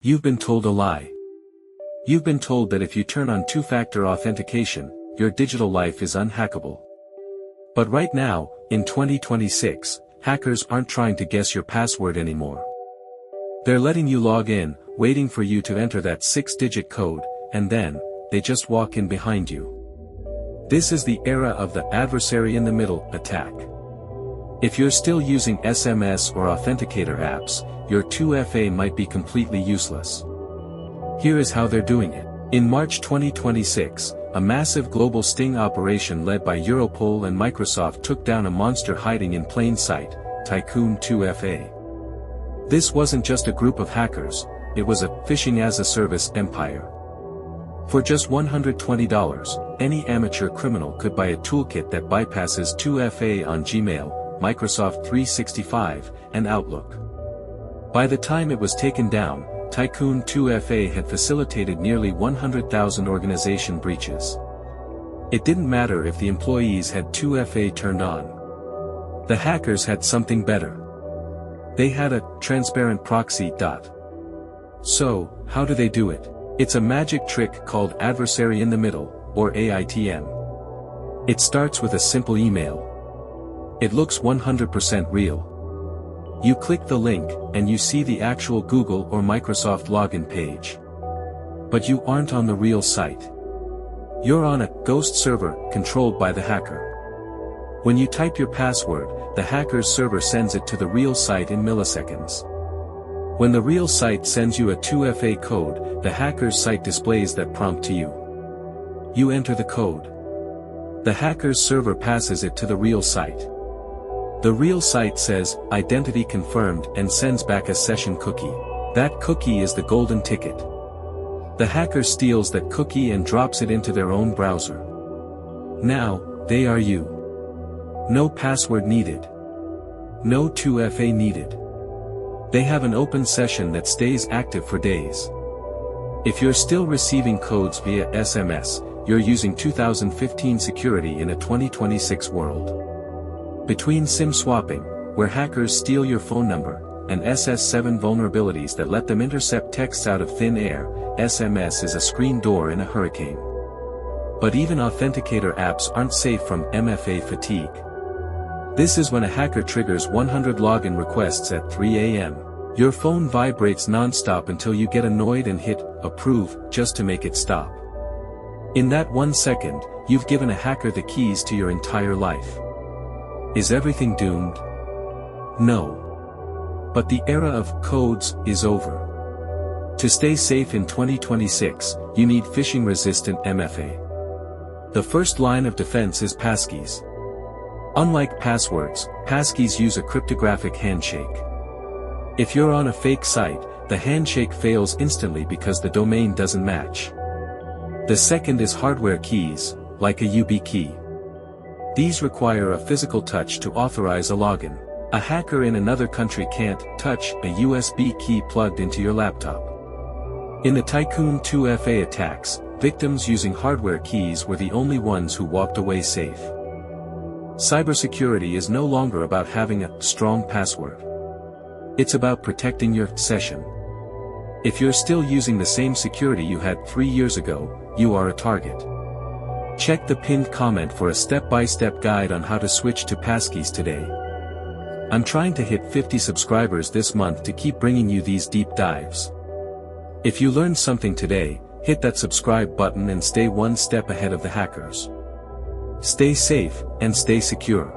You've been told a lie. You've been told that if you turn on two-factor authentication, your digital life is unhackable. But right now, in 2026, hackers aren't trying to guess your password anymore. They're letting you log in, waiting for you to enter that 6-digit code, and then, they just walk in behind you. This is the era of the adversary-in-the-middle attack. If you're still using SMS or Authenticator apps, your 2FA might be completely useless. Here is how they're doing it. In March 2026, a massive global sting operation led by Europol and Microsoft took down a monster hiding in plain sight, Tycoon 2FA. This wasn't just a group of hackers, it was a Phishing-as-a-Service empire. For just $120, any amateur criminal could buy a toolkit that bypasses 2FA on Gmail, Microsoft 365, and Outlook. By the time it was taken down, Tycoon 2FA had facilitated nearly 100,000 organization breaches. It didn't matter if the employees had 2FA turned on. The hackers had something better. They had a transparent proxy. So, how do they do it? It's a magic trick called Adversary-in-the-Middle, or AiTM. It starts with a simple email. It looks 100% real. You click the link, and you see the actual Google or Microsoft login page. But you aren't on the real site. You're on a ghost server, controlled by the hacker. When you type your password, the hacker's server sends it to the real site in milliseconds. When the real site sends you a 2FA code, the hacker's site displays that prompt to you. You enter the code. The hacker's server passes it to the real site. The real site says, "Identity confirmed," and sends back a session cookie. That cookie is the golden ticket. The hacker steals that cookie and drops it into their own browser. Now, they are you. No password needed. No 2FA needed. They have an open session that stays active for days. If you're still receiving codes via SMS, you're using 2015 security in a 2026 world. Between SIM swapping, where hackers steal your phone number, and SS7 vulnerabilities that let them intercept texts out of thin air, SMS is a screen door in a hurricane. But even authenticator apps aren't safe from MFA fatigue. This is when a hacker triggers 100 login requests at 3 a.m. Your phone vibrates non-stop until you get annoyed and hit approve just to make it stop. In that 1 second, you've given a hacker the keys to your entire life. Is everything doomed? No. But the era of codes is over. To stay safe in 2026, you need phishing-resistant MFA. The first line of defense is passkeys. Unlike passwords, passkeys use a cryptographic handshake. If you're on a fake site, the handshake fails instantly because the domain doesn't match. The second is hardware keys, like a UB key. These require a physical touch to authorize a login. A hacker in another country can't touch a USB key plugged into your laptop. In the Tycoon 2FA attacks, victims using hardware keys were the only ones who walked away safe. Cybersecurity is no longer about having a strong password. It's about protecting your session. If you're still using the same security you had 3 years ago, you are a target. Check the pinned comment for a step-by-step guide on how to switch to passkeys today. I'm trying to hit 50 subscribers this month to keep bringing you these deep dives. If you learned something today, hit that subscribe button and stay one step ahead of the hackers. Stay safe, and stay secure.